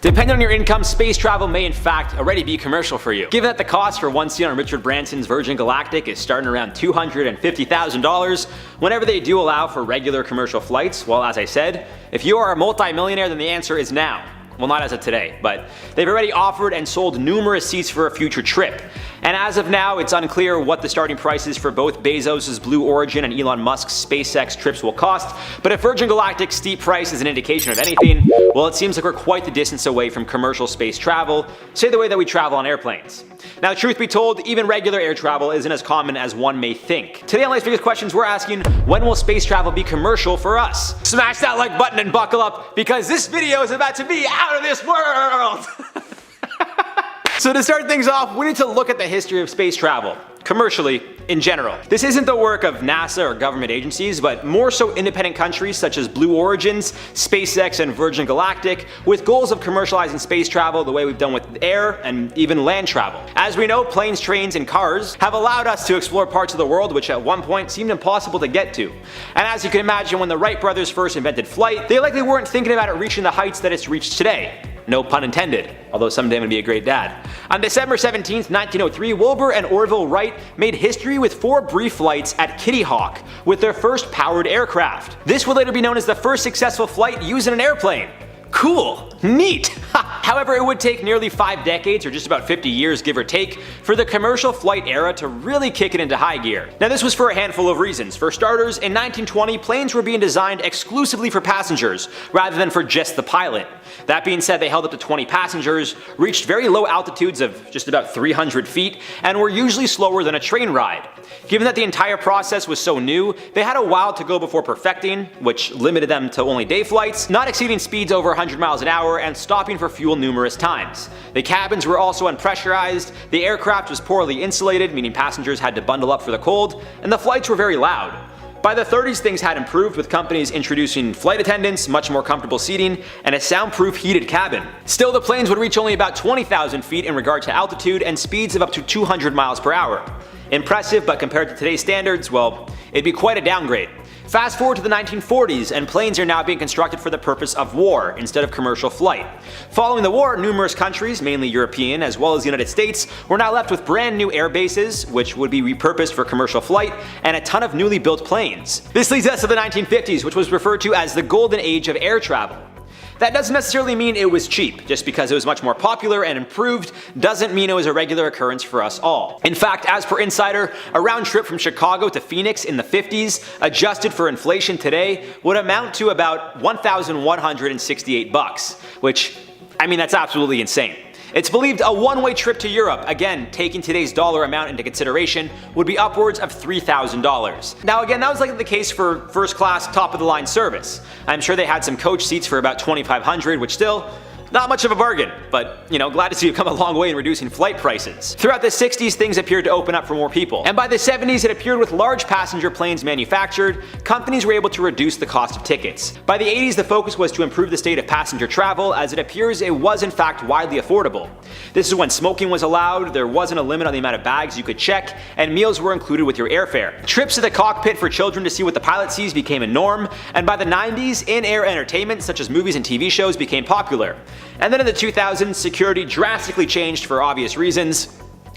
Depending on your income, space travel may in fact already be commercial for you. Given that the cost for one seat on Richard Branson's Virgin Galactic is starting around $250,000, whenever they do allow for regular commercial flights, well, as I said, if you are a multi-millionaire, then the answer is now. Well, not as of today, but they've already offered and sold numerous seats for a future trip. And as of now, it's unclear what the starting prices for both Bezos' Blue Origin and Elon Musk's SpaceX trips will cost, but if Virgin Galactic's steep price is an indication of anything, well, it seems like we're quite the distance away from commercial space travel, say the way that we travel on airplanes. Now, truth be told, even regular air travel isn't as common as one may think. Today on Life's Biggest Questions, we're asking, when will space travel be commercial for us? Smash that like button and buckle up, because this video is about to be out of this world! So to start things off, we need to look at the history of space travel, commercially, in general. This isn't the work of NASA or government agencies, but more so independent countries such as Blue Origins, SpaceX, and Virgin Galactic, with goals of commercializing space travel the way we've done with air and even land travel. As we know, planes, trains, and cars have allowed us to explore parts of the world which at one point seemed impossible to get to. And as you can imagine, when the Wright brothers first invented flight, they likely weren't thinking about it reaching the heights that it's reached today. No pun intended, although someday I'm gonna be a great dad. On December 17, 1903, Wilbur and Orville Wright made history with 4 brief flights at Kitty Hawk with their first powered aircraft. This would later be known as the first successful flight using an airplane. Cool, neat. However, it would take nearly 5 decades, or just about 50 years give or take, for the commercial flight era to really kick it into high gear. Now this was for a handful of reasons. For starters, in 1920, planes were being designed exclusively for passengers, rather than for just the pilot. That being said, they held up to 20 passengers, reached very low altitudes of just about 300 feet, and were usually slower than a train ride. Given that the entire process was so new, they had a while to go before perfecting, which limited them to only day flights, not exceeding speeds over 100 miles an hour, and stopping for fuel numerous times. The cabins were also unpressurized, the aircraft was poorly insulated, meaning passengers had to bundle up for the cold, and the flights were very loud. By the 30s, things had improved, with companies introducing flight attendants, much more comfortable seating, and a soundproof heated cabin. Still, the planes would reach only about 20,000 feet in regard to altitude and speeds of up to 200 miles per hour. Impressive, but compared to today's standards, well, it'd be quite a downgrade. Fast forward to the 1940s, and planes are now being constructed for the purpose of war instead of commercial flight. Following the war, numerous countries, mainly European as well as the United States, were now left with brand new air bases, which would be repurposed for commercial flight, and a ton of newly built planes. This leads us to the 1950s, which was referred to as the golden age of air travel. That doesn't necessarily mean it was cheap. Just because it was much more popular and improved doesn't mean it was a regular occurrence for us all. In fact, as per Insider, a round trip from Chicago to Phoenix in the 50s, adjusted for inflation today, would amount to about $1,168, which, I mean, that's absolutely insane. It's believed a one-way trip to Europe, again taking today's dollar amount into consideration, would be upwards of $3,000. Now again, that was likely the case for first class top-of-the-line service. I'm sure they had some coach seats for about $2,500, which still, not much of a bargain, but, you know, glad to see you come a long way in reducing flight prices. Throughout the 60s, things appeared to open up for more people. And by the 70s, it appeared with large passenger planes manufactured, companies were able to reduce the cost of tickets. By the 80s, the focus was to improve the state of passenger travel, as it appears it was in fact widely affordable. This is when smoking was allowed, there wasn't a limit on the amount of bags you could check, and meals were included with your airfare. Trips to the cockpit for children to see what the pilot sees became a norm, and by the 90s, in-air entertainment such as movies and TV shows became popular. And then in the 2000s, security drastically changed for obvious reasons,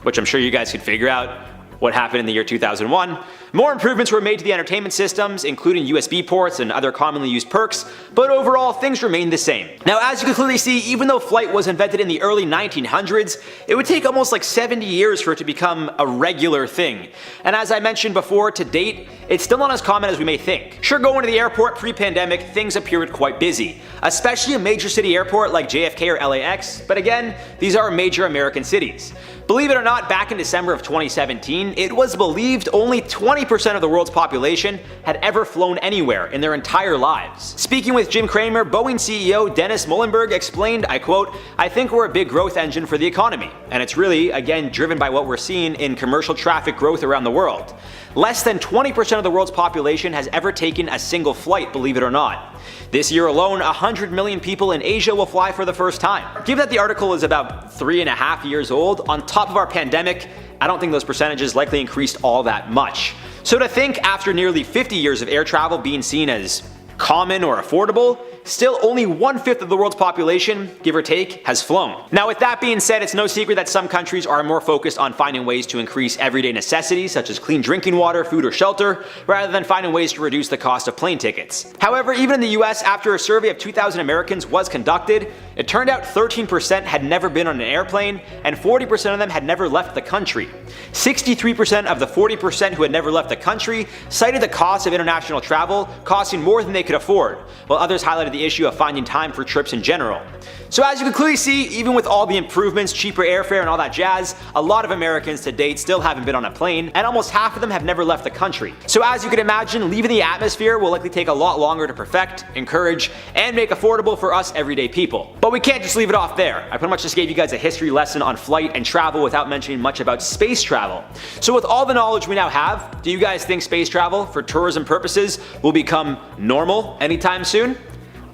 which I'm sure you guys could figure out what happened in the year 2001. More improvements were made to the entertainment systems, including USB ports and other commonly used perks, but overall things remained the same. Now, as you can clearly see, even though flight was invented in the early 1900s, it would take almost like 70 years for it to become a regular thing. And as I mentioned before, to date, it's still not as common as we may think. Sure, going to the airport pre-pandemic, things appeared quite busy, especially a major city airport like JFK or LAX, but again, these are major American cities. Believe it or not, back in December of 2017, it was believed only 20% of the world's population had ever flown anywhere in their entire lives. Speaking with Jim Cramer, Boeing CEO Dennis Muilenburg explained, I quote, "I think we're a big growth engine for the economy, and it's really, again, driven by what we're seeing in commercial traffic growth around the world. Less than 20% of the world's population has ever taken a single flight, believe it or not. This year alone, 100 million people in Asia will fly for the first time." Given that the article is about 3.5 years old, on top of our pandemic, I don't think those percentages likely increased all that much. So to think after nearly 50 years of air travel being seen as common or affordable, still only 1/5 of the world's population, give or take, has flown. Now with that being said, it's no secret that some countries are more focused on finding ways to increase everyday necessities such as clean drinking water, food, or shelter, rather than finding ways to reduce the cost of plane tickets. However, even in the US, after a survey of 2,000 Americans was conducted, it turned out 13% had never been on an airplane, and 40% of them had never left the country. 63% of the 40% who had never left the country cited the cost of international travel costing more than they could afford, while others highlighted the issue of finding time for trips in general. So as you can clearly see, even with all the improvements, cheaper airfare and all that jazz, a lot of Americans to date still haven't been on a plane, and almost half of them have never left the country. So as you can imagine, leaving the atmosphere will likely take a lot longer to perfect, encourage, and make affordable for us everyday people. But we can't just leave it off there. I pretty much just gave you guys a history lesson on flight and travel without mentioning much about space travel. So with all the knowledge we now have, do you guys think space travel for tourism purposes will become normal anytime soon?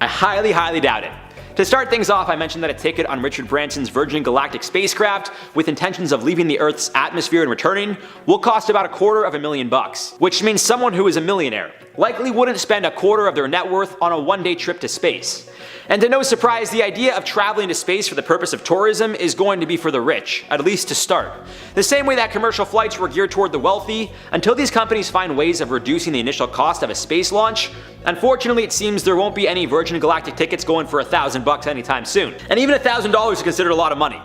I highly doubt it. To start things off, I mentioned that a ticket on Richard Branson's Virgin Galactic spacecraft, with intentions of leaving the Earth's atmosphere and returning, will cost about $250,000, which means someone who is a millionaire likely wouldn't spend a quarter of their net worth on a one-day trip to space. And to no surprise, the idea of traveling to space for the purpose of tourism is going to be for the rich, at least to start. The same way that commercial flights were geared toward the wealthy, until these companies find ways of reducing the initial cost of a space launch, unfortunately it seems there won't be any Virgin Galactic tickets going for $1,000 anytime soon. And even $1,000 is considered a lot of money.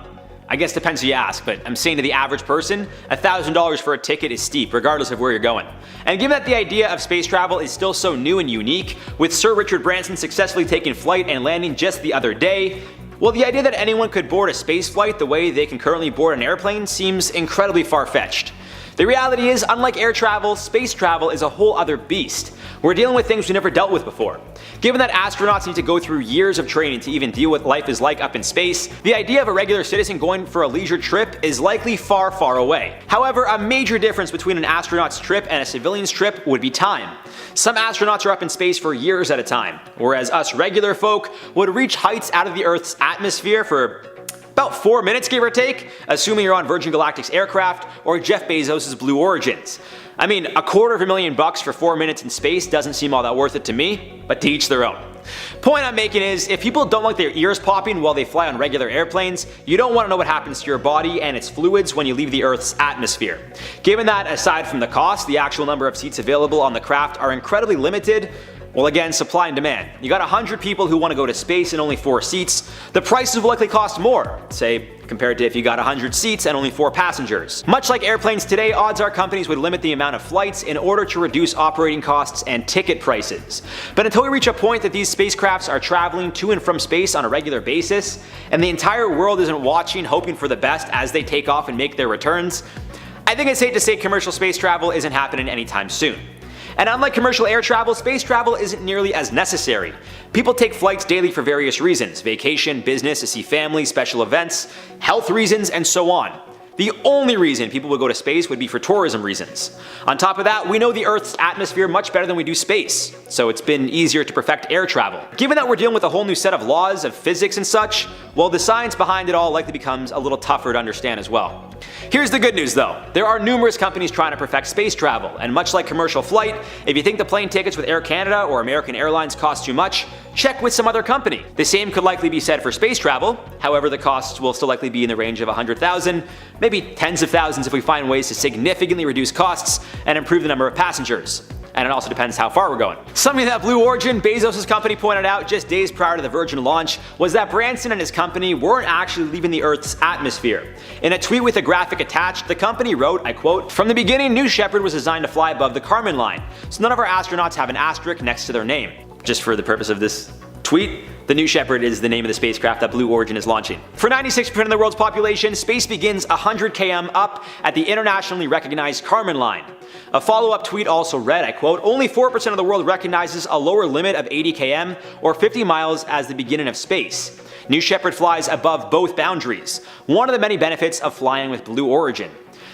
I guess depends who you ask, but I'm saying to the average person, $1,000 for a ticket is steep, regardless of where you're going. And given that the idea of space travel is still so new and unique, with Sir Richard Branson successfully taking flight and landing just the other day, well, the idea that anyone could board a space flight the way they can currently board an airplane seems incredibly far-fetched. The reality is, unlike air travel, space travel is a whole other beast. We're dealing with things we never dealt with before. Given that astronauts need to go through years of training to even deal with what life is like up in space, the idea of a regular citizen going for a leisure trip is likely far away. However, a major difference between an astronaut's trip and a civilian's trip would be time. Some astronauts are up in space for years at a time, whereas us regular folk would reach heights out of the Earth's atmosphere for about 4 minutes, give or take, assuming you're on Virgin Galactic's aircraft or Jeff Bezos' Blue Origins. I mean, $250,000 for 4 minutes in space doesn't seem all that worth it to me, but to each their own. Point I'm making is, if people don't like their ears popping while they fly on regular airplanes, you don't want to know what happens to your body and its fluids when you leave the Earth's atmosphere. Given that, aside from the cost, the actual number of seats available on the craft are incredibly limited. Well, again, supply and demand. You got 100 people who want to go to space and only 4 seats. The prices will likely cost more, say, compared to if you got 100 seats and only 4 passengers. Much like airplanes today, odds are companies would limit the amount of flights in order to reduce operating costs and ticket prices. But until we reach a point that these spacecrafts are traveling to and from space on a regular basis, and the entire world isn't watching, hoping for the best as they take off and make their returns, I think it's safe to say commercial space travel isn't happening anytime soon. And unlike commercial air travel, space travel isn't nearly as necessary. People take flights daily for various reasons: vacation, business, to see family, special events, health reasons, and so on. The only reason people would go to space would be for tourism reasons. On top of that, we know the Earth's atmosphere much better than we do space, so it's been easier to perfect air travel. Given that we're dealing with a whole new set of laws of physics and such, well, the science behind it all likely becomes a little tougher to understand as well. Here's the good news though. There are numerous companies trying to perfect space travel, and much like commercial flight, if you think the plane tickets with Air Canada or American Airlines cost too much, check with some other company. The same could likely be said for space travel. However, the costs will still likely be in the range of $100,000, maybe tens of thousands if we find ways to significantly reduce costs and improve the number of passengers. And it also depends how far we're going. Something that Blue Origin, Bezos' company, pointed out just days prior to the Virgin launch was that Branson and his company weren't actually leaving the Earth's atmosphere. In a tweet with a graphic attached, the company wrote, I quote, "From the beginning, New Shepard was designed to fly above the Kármán line, so none of our astronauts have an asterisk next to their name." Just for the purpose of this tweet, the New Shepard is the name of the spacecraft that Blue Origin is launching. For 96% of the world's population, space begins 100 km up at the internationally recognized Kármán line. A follow-up tweet also read, I quote, "Only 4% of the world recognizes a lower limit of 80 km or 50 miles as the beginning of space. New Shepard flies above both boundaries, one of the many benefits of flying with Blue Origin."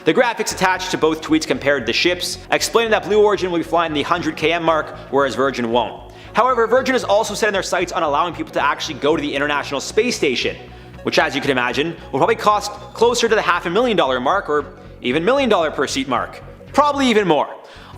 The graphics attached to both tweets compared the ships, explaining that Blue Origin will be flying the 100 km mark, whereas Virgin won't. However, Virgin is also setting their sights on allowing people to actually go to the International Space Station, which, as you can imagine, will probably cost closer to the $500,000 mark or even $1 million per seat mark. Probably even more.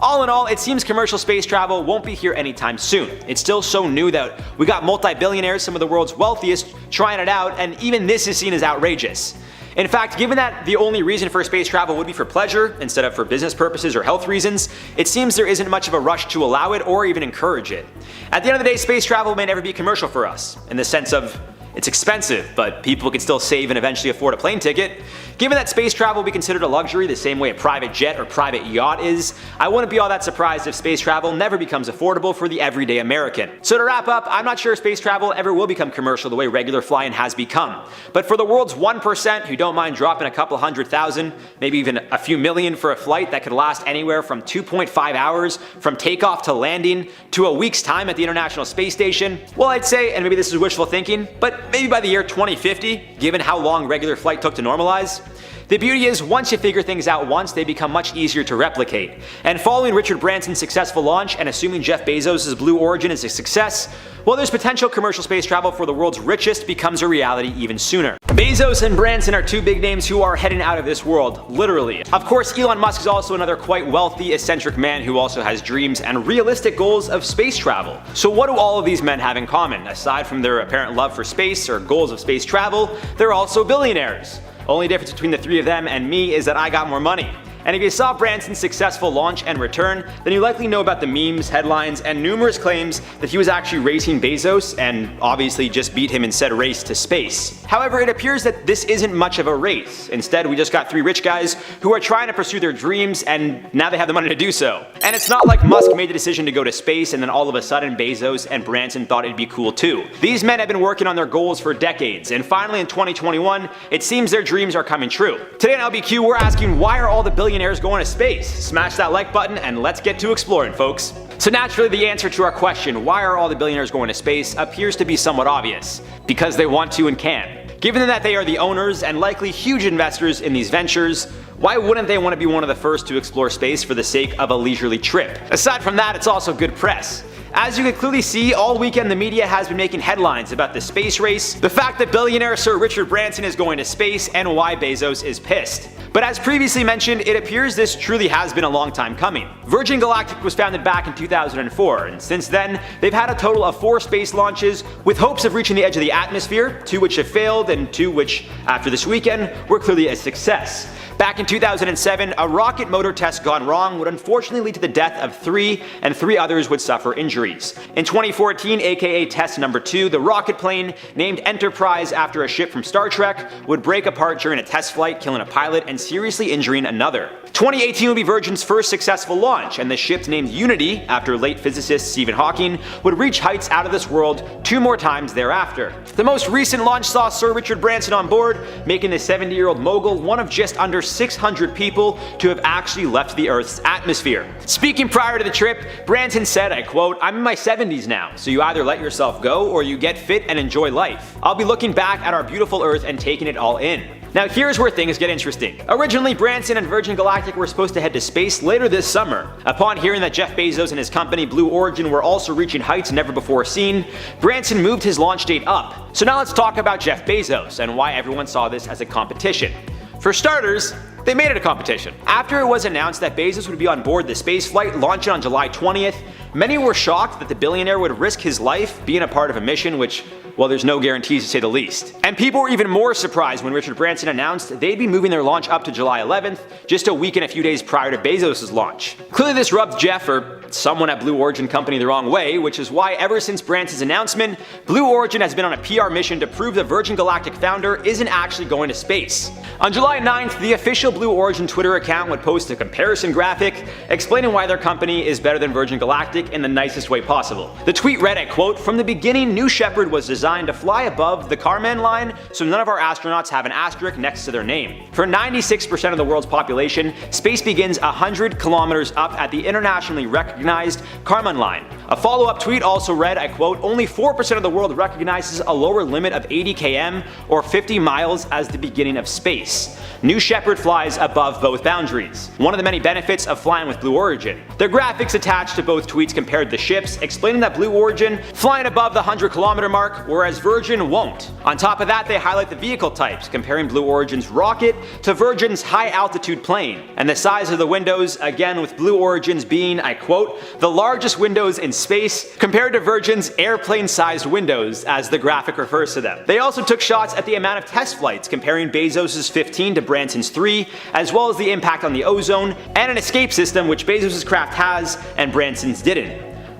All in all, it seems commercial space travel won't be here anytime soon. It's still so new that we got multi-billionaires, some of the world's wealthiest, trying it out, and even this is seen as outrageous. In fact, given that the only reason for space travel would be for pleasure instead of for business purposes or health reasons, it seems there isn't much of a rush to allow it or even encourage it. At the end of the day, space travel may never be commercial for us, in the sense of it's expensive, but people can still save and eventually afford a plane ticket. Given that space travel will be considered a luxury the same way a private jet or private yacht is, I wouldn't be all that surprised if space travel never becomes affordable for the everyday American. So to wrap up, I'm not sure if space travel ever will become commercial the way regular flying has become. But for the world's 1% who don't mind dropping a couple $100,000, maybe even a few million for a flight that could last anywhere from 2.5 hours from takeoff to landing to a week's time at the International Space Station, well, I'd say, and maybe this is wishful thinking, but maybe by the year 2050, given how long regular flight took to normalize. The beauty is, once you figure things out once, they become much easier to replicate. And following Richard Branson's successful launch and assuming Jeff Bezos' Blue Origin is a success, well, there's potential commercial space travel for the world's richest becomes a reality even sooner. Bezos and Branson are two big names who are heading out of this world, literally. Of course, Elon Musk is also another quite wealthy, eccentric man who also has dreams and realistic goals of space travel. So what do all of these men have in common? Aside from their apparent love for space or goals of space travel, they're also billionaires. Only difference between the three of them and me is that I got more money. And if you saw Branson's successful launch and return, then you likely know about the memes, headlines, and numerous claims that he was actually racing Bezos and obviously just beat him in said race to space. However, it appears that this isn't much of a race. Instead, we just got three rich guys who are trying to pursue their dreams, and now they have the money to do so. And it's not like Musk made the decision to go to space and then all of a sudden Bezos and Branson thought it'd be cool too. These men have been working on their goals for decades, and finally in 2021, it seems their dreams are coming true. Today on LBQ, we're asking, why are all the billionaires going to space? Smash that like button and let's get to exploring, folks. So naturally, the answer to our question, why are all the billionaires going to space, appears to be somewhat obvious. Because they want to and can. Given that they are the owners and likely huge investors in these ventures, why wouldn't they want to be one of the first to explore space for the sake of a leisurely trip? Aside from that, it's also good press. As you can clearly see, all weekend the media has been making headlines about the space race, the fact that billionaire Sir Richard Branson is going to space, and why Bezos is pissed. But as previously mentioned, it appears this truly has been a long time coming. Virgin Galactic was founded back in 2004, and since then, they've had a total of 4 space launches, with hopes of reaching the edge of the atmosphere, 2 which have failed, and 2 which, after this weekend, were clearly a success. Back in 2007, a rocket motor test gone wrong would unfortunately lead to the death of 3, and 3 others would suffer injuries. In 2014, aka test number 2, the rocket plane, named Enterprise after a ship from Star Trek, would break apart during a test flight, killing a pilot and seriously injuring another. 2018 would be Virgin's first successful launch, and the ship named Unity, after late physicist Stephen Hawking, would reach heights out of this world 2 more times thereafter. The most recent launch saw Sir Richard Branson on board, making the 70-year-old mogul one of just under 600 people to have actually left the Earth's atmosphere. Speaking prior to the trip, Branson said, I quote, "I'm in my 70s now, so you either let yourself go or you get fit and enjoy life. I'll be looking back at our beautiful Earth and taking it all in." Now here's where things get interesting. Originally, Branson and Virgin Galactic were supposed to head to space later this summer. Upon hearing that Jeff Bezos and his company Blue Origin were also reaching heights never before seen, Branson moved his launch date up. So now let's talk about Jeff Bezos and why everyone saw this as a competition. For starters, they made it a competition. After it was announced that Bezos would be on board the space flight launching on July 20th, many were shocked that the billionaire would risk his life being a part of a mission which, well, there's no guarantees to say the least. And people were even more surprised when Richard Branson announced they'd be moving their launch up to July 11th, just a week and a few days prior to Bezos' launch. Clearly this rubbed Jeff, or someone at Blue Origin Company, the wrong way, which is why ever since Branson's announcement, Blue Origin has been on a PR mission to prove the Virgin Galactic founder isn't actually going to space. On July 9th, the official Blue Origin Twitter account would post a comparison graphic explaining why their company is better than Virgin Galactic in the nicest way possible. The tweet read, I quote, "From the beginning, New Shepard was designed to fly above the Kármán line, so none of our astronauts have an asterisk next to their name. For 96% of the world's population, space begins 100 kilometers up at the internationally recognized recognized Kármán line. A follow-up tweet also read, I quote, "Only 4% of the world recognizes a lower limit of 80 km or 50 miles as the beginning of space. New Shepard flies above both boundaries." One of the many benefits of flying with Blue Origin. The graphics attached to both tweets compared the ships, explaining that Blue Origin flying above the 100-kilometer mark, whereas Virgin won't. On top of that, they highlight the vehicle types, comparing Blue Origin's rocket to Virgin's high-altitude plane, and the size of the windows, again with Blue Origin's being, I quote, "the largest windows in space," compared to Virgin's airplane-sized windows, as the graphic refers to them. They also took shots at the amount of test flights, comparing Bezos' 15 to Branson's 3, as well as the impact on the ozone, and an escape system which Bezos' craft has and Branson's didn't.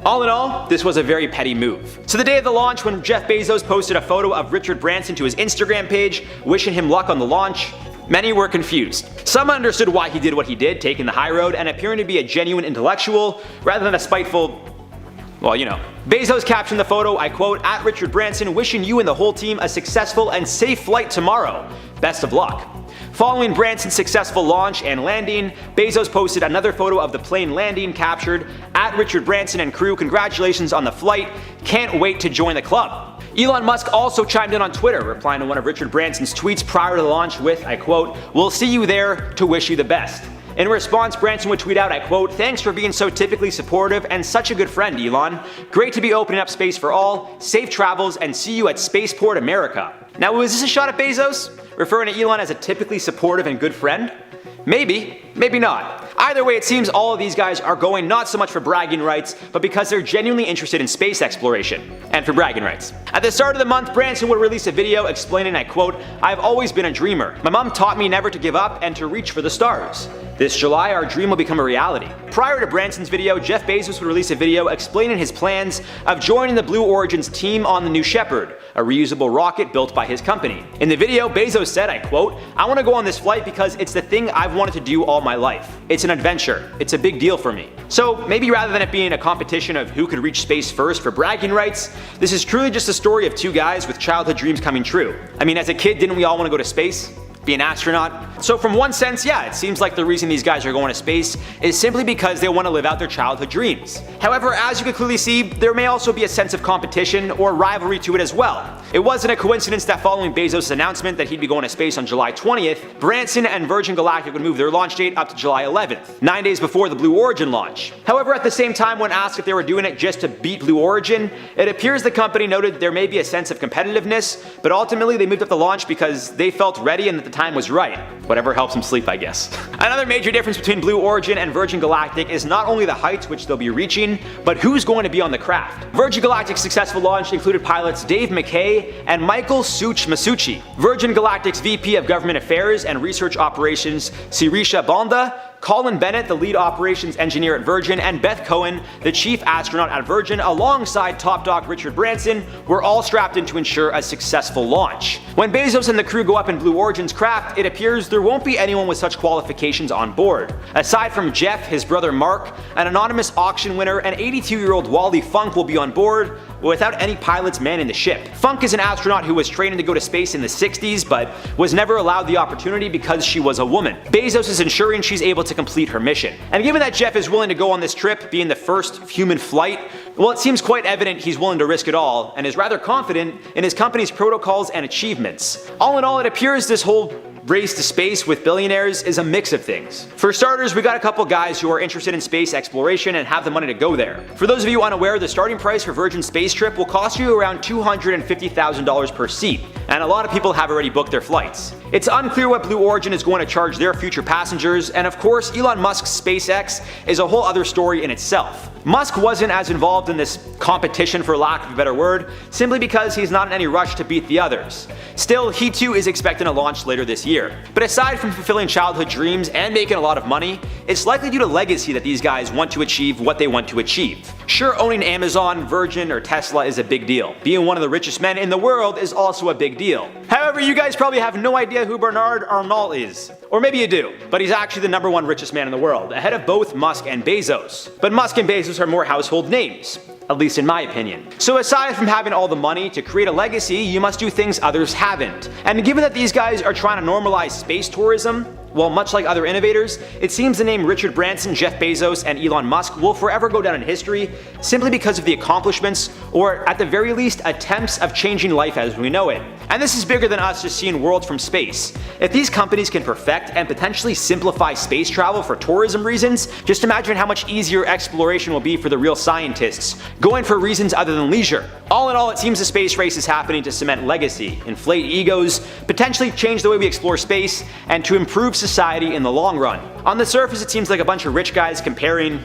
All in all, this was a very petty move. So the day of the launch, when Jeff Bezos posted a photo of Richard Branson to his Instagram page, wishing him luck on the launch, many were confused. Some understood why he did what he did, taking the high road and appearing to be a genuine intellectual, rather than a spiteful, well, you know. Bezos captioned the photo, I quote, "At Richard Branson, wishing you and the whole team a successful and safe flight tomorrow. Best of luck." Following Branson's successful launch and landing, Bezos posted another photo of the plane landing, captured, "At Richard Branson and crew, congratulations on the flight. Can't wait to join the club." Elon Musk also chimed in on Twitter, replying to one of Richard Branson's tweets prior to the launch with, I quote, "We'll see you there to wish you the best." In response, Branson would tweet out, I quote, "Thanks for being so typically supportive and such a good friend, Elon. Great to be opening up space for all. Safe travels and see you at Spaceport America." Now, was this a shot at Bezos, referring to Elon as a typically supportive and good friend? Maybe, maybe not. Either way, it seems all of these guys are going not so much for bragging rights, but because they're genuinely interested in space exploration, and for bragging rights. At the start of the month, Branson would release a video explaining, I quote, "I've always been a dreamer. My mom taught me never to give up and to reach for the stars. This July, our dream will become a reality." Prior to Branson's video, Jeff Bezos would release a video explaining his plans of joining the Blue Origin's team on the New Shepard, a reusable rocket built by his company. In the video, Bezos said, I quote, "I want to go on this flight because it's the thing I've wanted to do all my life. It's an adventure. It's a big deal for me." So maybe rather than it being a competition of who could reach space first for bragging rights, this is truly just a story of two guys with childhood dreams coming true. I mean, as a kid, didn't we all want to go to space? Be an astronaut? So from one sense, yeah, it seems like the reason these guys are going to space is simply because they want to live out their childhood dreams. However, as you can clearly see, there may also be a sense of competition or rivalry to it as well. It wasn't a coincidence that following Bezos' announcement that he'd be going to space on July 20th, Branson and Virgin Galactic would move their launch date up to July 11th, 9 days before the Blue Origin launch. However, at the same time, when asked if they were doing it just to beat Blue Origin, it appears the company noted there may be a sense of competitiveness, but ultimately they moved up the launch because they felt ready and that the time was right. Whatever helps them sleep, I guess. Another major difference between Blue Origin and Virgin Galactic is not only the heights which they'll be reaching, but who's going to be on the craft. Virgin Galactic's successful launch included pilots Dave McKay and Michael Such Masucci. Virgin Galactic's VP of Government Affairs and Research Operations, Sirisha Banda, Colin Bennett, the lead operations engineer at Virgin, and Beth Cohen, the chief astronaut at Virgin, alongside top dog Richard Branson, were all strapped in to ensure a successful launch. When Bezos and the crew go up in Blue Origin's craft, it appears there won't be anyone with such qualifications on board. Aside from Jeff, his brother Mark, an anonymous auction winner, and 82-year-old Wally Funk will be on board, without any pilots manning the ship. Funk is an astronaut who was training to go to space in the 60s, but was never allowed the opportunity because she was a woman. Bezos is ensuring she's able to complete her mission. And given that Jeff is willing to go on this trip, being the first human flight, well, it seems quite evident he's willing to risk it all, and is rather confident in his company's protocols and achievements. All in all, it appears this whole race to space with billionaires is a mix of things. For starters, we got a couple guys who are interested in space exploration and have the money to go there. For those of you unaware, the starting price for Virgin's space trip will cost you around $250,000 per seat, and a lot of people have already booked their flights. It's unclear what Blue Origin is going to charge their future passengers, and of course, Elon Musk's SpaceX is a whole other story in itself. Musk wasn't as involved in this competition, for lack of a better word, simply because he's not in any rush to beat the others. Still, he too is expecting a launch later this year. But aside from fulfilling childhood dreams and making a lot of money, it's likely due to legacy that these guys want to achieve what they want to achieve. Sure, owning Amazon, Virgin, or Tesla is a big deal. Being one of the richest men in the world is also a big deal. However, you guys probably have no idea who Bernard Arnault is. Or maybe you do, but he's actually the #1 richest man in the world, ahead of both Musk and Bezos. But Musk and Bezos are more household names, at least in my opinion. So aside from having all the money to create a legacy, you must do things others haven't. And given that these guys are trying to normalize space tourism, Well, much like other innovators, it seems the name Richard Branson, Jeff Bezos, and Elon Musk will forever go down in history simply because of the accomplishments, or at the very least, attempts of changing life as we know it. And this is bigger than us just seeing worlds from space. If these companies can perfect and potentially simplify space travel for tourism reasons, just imagine how much easier exploration will be for the real scientists, going for reasons other than leisure. All in all, it seems the space race is happening to cement legacy, inflate egos, potentially change the way we explore space, and to improve society in the long run. On the surface, it seems like a bunch of rich guys comparing,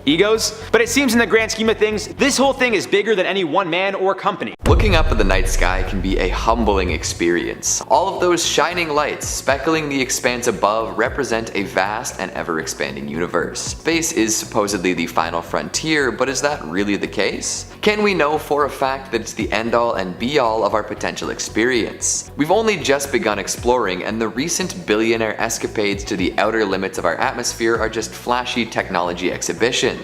egos, but it seems in the grand scheme of things, this whole thing is bigger than any one man or company. Looking up at the night sky can be a humbling experience. All of those shining lights speckling the expanse above represent a vast and ever-expanding universe. Space is supposedly the final frontier, but is that really the case? Can we know for a fact that it's the end-all and be-all of our potential experience? We've only just begun exploring, and the recent billionaire escapades to the outer limits of our atmosphere are just flashy technology exhibitions.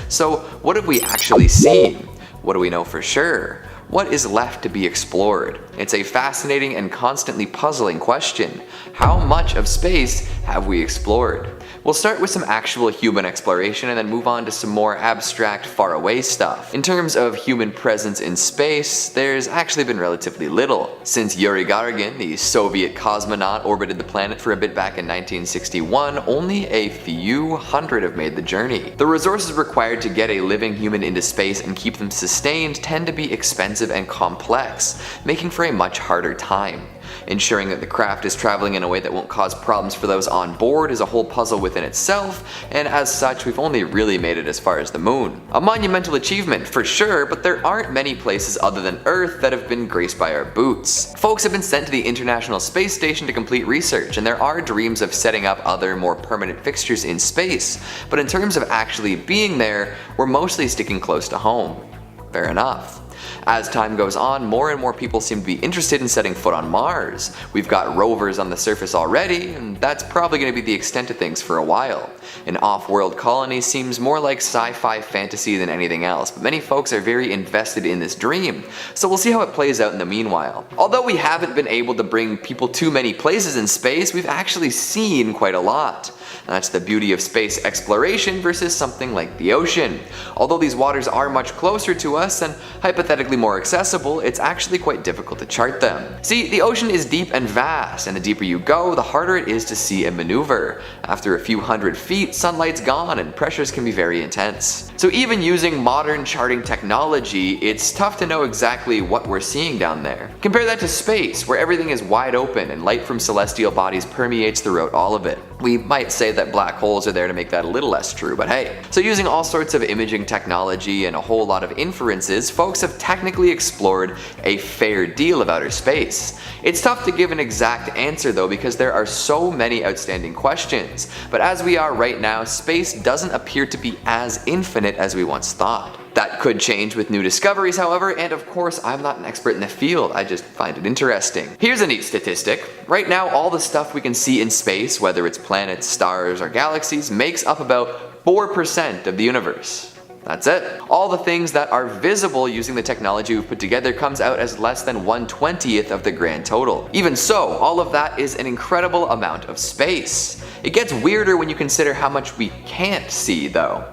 So what have we actually seen? What do we know for sure? What is left to be explored? It's a fascinating and constantly puzzling question. How much of space have we explored? We'll start with some actual human exploration and then move on to some more abstract, faraway stuff. In terms of human presence in space, there's actually been relatively little. Since Yuri Gagarin, the Soviet cosmonaut, orbited the planet for a bit back in 1961, only a few hundred have made the journey. The resources required to get a living human into space and keep them sustained tend to be expensive and complex, making for a much harder time. Ensuring that the craft is traveling in a way that won't cause problems for those on board is a whole puzzle within itself, and as such we've only really made it as far as the moon. A monumental achievement for sure, but there aren't many places other than Earth that have been graced by our boots. Folks have been sent to the International Space Station to complete research, and there are dreams of setting up other more permanent fixtures in space, but in terms of actually being there, we're mostly sticking close to home. Fair enough. As time goes on, more and more people seem to be interested in setting foot on Mars. We've got rovers on the surface already, and that's probably going to be the extent of things for a while. An off-world colony seems more like sci-fi fantasy than anything else, but many folks are very invested in this dream, so we'll see how it plays out in the meanwhile. Although we haven't been able to bring people to many places in space, we've actually seen quite a lot. And that's the beauty of space exploration versus something like the ocean. Although these waters are much closer to us and hypothetically more accessible, it's actually quite difficult to chart them. See, the ocean is deep and vast, and the deeper you go, the harder it is to see and maneuver. After a few hundred feet, sunlight's gone and pressures can be very intense. So even using modern charting technology, it's tough to know exactly what we're seeing down there. Compare that to space, where everything is wide open and light from celestial bodies permeates throughout all of it. We might say that black holes are there to make that a little less true, but hey. So using all sorts of imaging technology and a whole lot of inferences, folks have technically explored a fair deal of outer space. It's tough to give an exact answer though, because there are so many outstanding questions. But as we are right now, space doesn't appear to be as infinite as we once thought. That could change with new discoveries, however, and of course I'm not an expert in the field, I just find it interesting. Here's a neat statistic. Right now, all the stuff we can see in space, whether it's planets, stars, or galaxies, makes up about 4% of the universe. That's it. All the things that are visible using the technology we've put together comes out as less than 1/20th of the grand total. Even so, all of that is an incredible amount of space. It gets weirder when you consider how much we can't see though.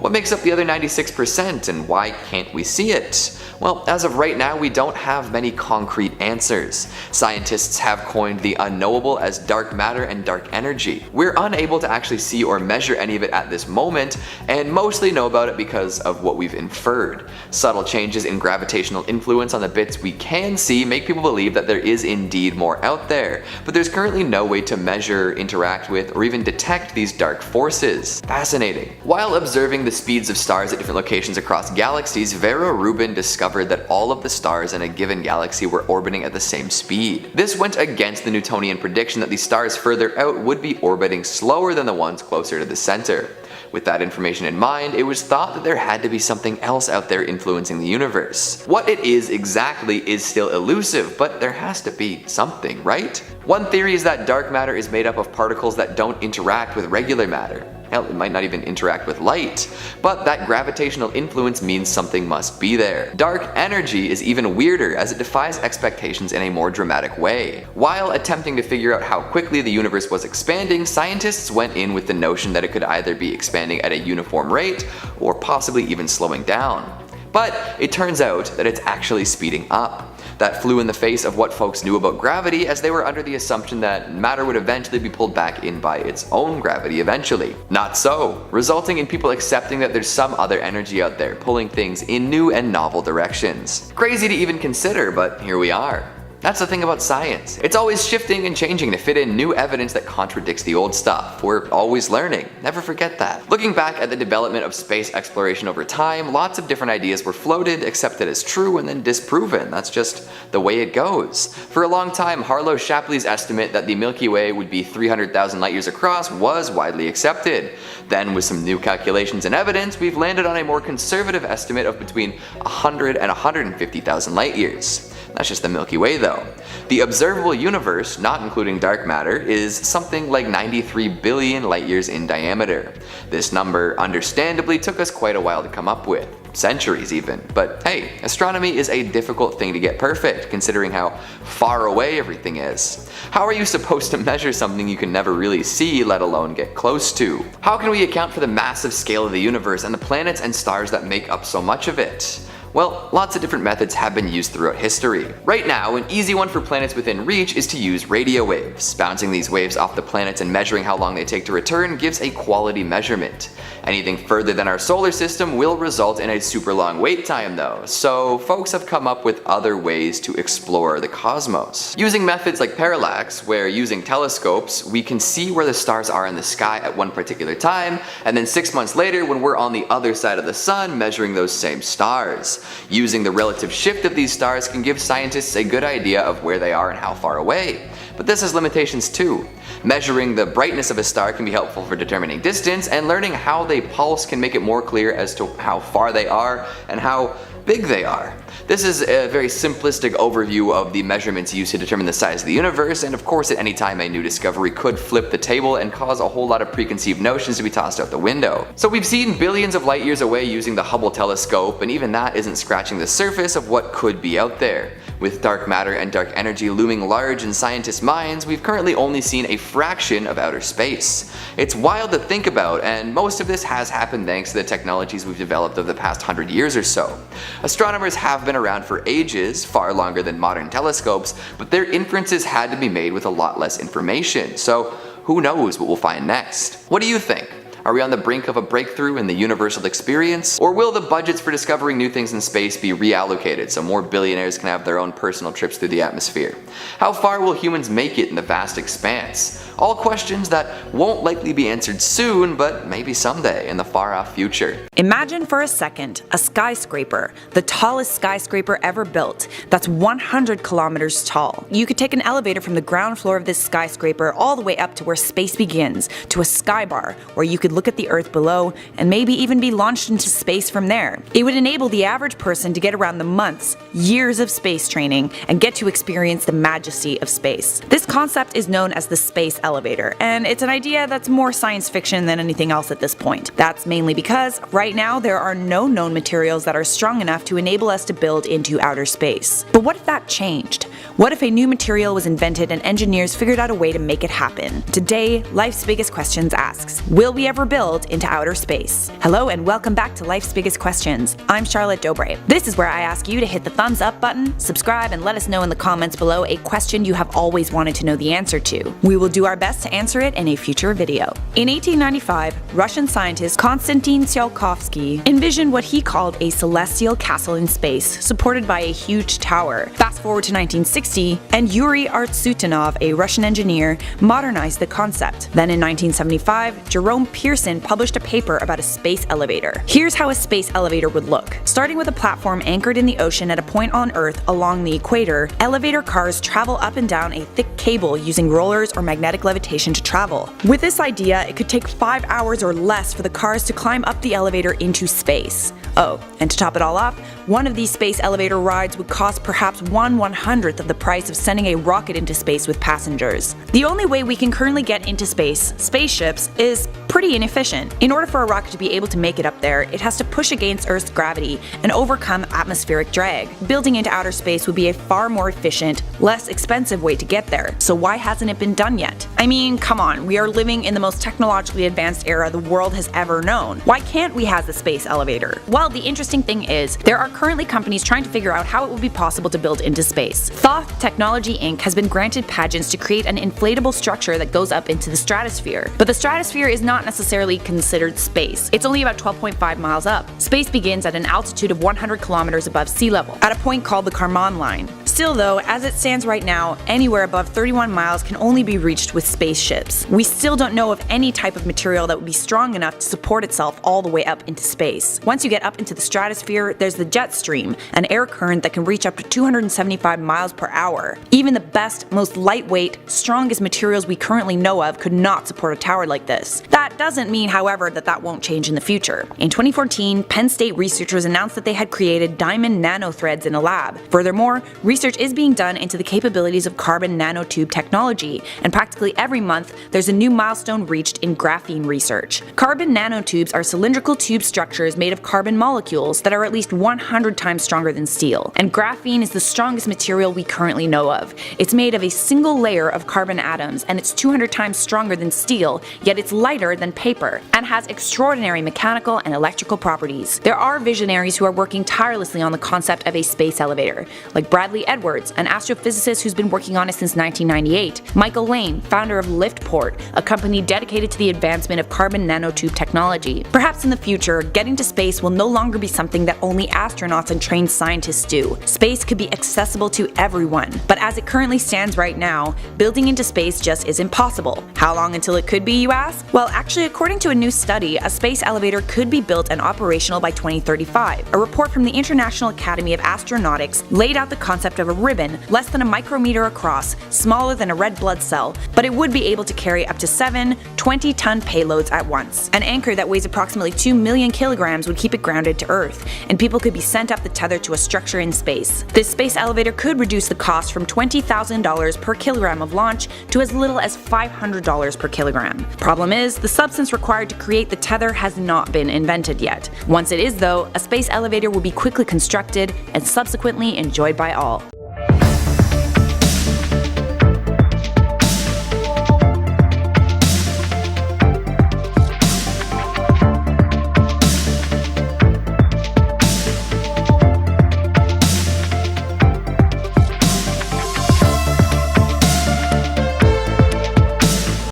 What makes up the other 96%, and why can't we see it? Well, as of right now, we don't have many concrete answers. Scientists have coined the unknowable as dark matter and dark energy. We're unable to actually see or measure any of it at this moment, and mostly know about it because of what we've inferred. Subtle changes in gravitational influence on the bits we can see make people believe that there is indeed more out there, but there's currently no way to measure, interact with, or even detect these dark forces. Fascinating. While observing the speeds of stars at different locations across galaxies, Vera Rubin discovered that all of the stars in a given galaxy were orbiting at the same speed. This went against the Newtonian prediction that the stars further out would be orbiting slower than the ones closer to the center. With that information in mind, it was thought that there had to be something else out there influencing the universe. What it is exactly is still elusive, but there has to be something, right? One theory is that dark matter is made up of particles that don't interact with regular matter. Hell, it might not even interact with light. But that gravitational influence means something must be there. Dark energy is even weirder, as it defies expectations in a more dramatic way. While attempting to figure out how quickly the universe was expanding, scientists went in with the notion that it could either be expanding at a uniform rate, or possibly even slowing down. But it turns out that it's actually speeding up. That flew in the face of what folks knew about gravity, as they were under the assumption that matter would eventually be pulled back in by its own gravity eventually. Not so, resulting in people accepting that there's some other energy out there pulling things in new and novel directions. Crazy to even consider, but here we are. That's the thing about science. It's always shifting and changing to fit in new evidence that contradicts the old stuff. We're always learning. Never forget that. Looking back at the development of space exploration over time, lots of different ideas were floated, accepted as true, and then disproven. That's just the way it goes. For a long time, Harlow Shapley's estimate that the Milky Way would be 300,000 light years across was widely accepted. Then, with some new calculations and evidence, we've landed on a more conservative estimate of between 100 and 150,000 light years. That's just the Milky Way though. The observable universe, not including dark matter, is something like 93 billion light years in diameter. This number understandably took us quite a while to come up with. Centuries even. But hey, astronomy is a difficult thing to get perfect, considering how far away everything is. How are you supposed to measure something you can never really see, let alone get close to? How can we account for the massive scale of the universe and the planets and stars that make up so much of it? Well, lots of different methods have been used throughout history. Right now, an easy one for planets within reach is to use radio waves. Bouncing these waves off the planets and measuring how long they take to return gives a quality measurement. Anything further than our solar system will result in a super long wait time though, so folks have come up with other ways to explore the cosmos. Using methods like parallax, where using telescopes, we can see where the stars are in the sky at one particular time, and then 6 months later when we're on the other side of the sun measuring those same stars. Using the relative shift of these stars can give scientists a good idea of where they are and how far away. But this has limitations too. Measuring the brightness of a star can be helpful for determining distance, and learning how they pulse can make it more clear as to how far they are and how big they are. This is a very simplistic overview of the measurements used to determine the size of the universe, and of course at any time a new discovery could flip the table and cause a whole lot of preconceived notions to be tossed out the window. So we've seen billions of light years away using the Hubble telescope, and even that isn't scratching the surface of what could be out there. With dark matter and dark energy looming large in scientists' minds, we've currently only seen a fraction of outer space. It's wild to think about, and most of this has happened thanks to the technologies we've developed over the past 100 years or so. Astronomers have been around for ages, far longer than modern telescopes, but their inferences had to be made with a lot less information, so who knows what we'll find next. What do you think? Are we on the brink of a breakthrough in the universal experience? Or will the budgets for discovering new things in space be reallocated so more billionaires can have their own personal trips through the atmosphere? How far will humans make it in the vast expanse? All questions that won't likely be answered soon, but maybe someday in the far off future. Imagine for a second a skyscraper, the tallest skyscraper ever built, that's 100 kilometers tall. You could take an elevator from the ground floor of this skyscraper all the way up to where space begins, to a sky bar, where you could look at the Earth below and maybe even be launched into space from there. It would enable the average person to get around the months, years of space training and get to experience the majesty of space. This concept is known as the space elevator, and it's an idea that's more science fiction than anything else at this point. That's mainly because right now there are no known materials that are strong enough to enable us to build into outer space. But what if that changed? What if a new material was invented and engineers figured out a way to make it happen? Today, Life's Biggest Questions asks, will we ever build into outer space? Hello and welcome back to Life's Biggest Questions. I'm Charlotte Dobre. This is where I ask you to hit the thumbs up button, subscribe, and let us know in the comments below a question you have always wanted to know the answer to. We will do our best to answer it in a future video. In 1895, Russian scientist Konstantin Tsiolkovsky envisioned what he called a celestial castle in space, supported by a huge tower. Fast forward to 1960, and Yuri Artsutinov, a Russian engineer, modernized the concept. Then in 1975, Jerome Pearson published a paper about a space elevator. Here's how a space elevator would look. Starting with a platform anchored in the ocean at a point on Earth along the equator, elevator cars travel up and down a thick cable using rollers or magnetic levitation to travel. With this idea, it could take 5 hours or less for the cars to climb up the elevator into space. Oh, and to top it all off, One of these space elevator rides would cost perhaps 1/100th of the price of sending a rocket into space with passengers. The only way we can currently get into space, spaceships, is pretty inefficient. In order for a rocket to be able to make it up there, it has to push against Earth's gravity and overcome atmospheric drag. Building into outer space would be a far more efficient, less expensive way to get there. So why hasn't it been done yet? I mean, come on, we are living in the most technologically advanced era the world has ever known. Why can't we have the space elevator? Well, the interesting thing is, there are currently companies trying to figure out how it would be possible to build into space. Thoth Technology Inc. has been granted patents to create an inflatable structure that goes up into the stratosphere. But the stratosphere is not necessarily considered space. It's only about 12.5 miles up. Space begins at an altitude of 100 kilometers above sea level, at a point called the Kármán line. Still though, as it stands right now, anywhere above 31 miles can only be reached with spaceships. We still don't know of any type of material that would be strong enough to support itself all the way up into space. Once you get up into the stratosphere, there's the jet stream, an air current that can reach up to 275 miles per hour. Even the best, most lightweight, strongest materials we currently know of could not support a tower like this. That doesn't mean, however, that won't change in the future. In 2014, Penn State researchers announced that they had created diamond nanothreads in a lab. Furthermore, research is being done into the capabilities of carbon nanotube technology, and practically every month there's a new milestone reached in graphene research. Carbon nanotubes are cylindrical tube structures made of carbon molecules that are at least 100 times stronger than steel, and graphene is the strongest material we currently know of. It's made of a single layer of carbon atoms, and it's 200 times stronger than steel, yet it's lighter than paper, and has extraordinary mechanical and electrical properties. There are visionaries who are working tirelessly on the concept of a space elevator, like Bradley Edwards, an astrophysicist who's been working on it since 1998, Michael Lane, founder of Liftport, a company dedicated to the advancement of carbon nanotube technology. Perhaps in the future, getting to space will no longer be something that only astronauts and trained scientists do. Space could be accessible to everyone, but as it currently stands right now, building into space just isn't possible. How long until it could be, you ask? Well, actually, according to a new study, a space elevator could be built and operational by 2035. A report from the International Academy of Astronautics laid out the concept of a ribbon less than a micrometer across, smaller than a red blood cell, but it would be able to carry up to 7 20-ton payloads at once. An anchor that weighs approximately 2 million kilograms would keep it grounded to Earth, and people could be sent up the tether to a structure in space. This space elevator could reduce the cost from $20,000 per kilogram of launch to as little as $500 per kilogram. Problem is, the substance required to create the tether has not been invented yet. Once it is though, a space elevator will be quickly constructed and subsequently enjoyed by all.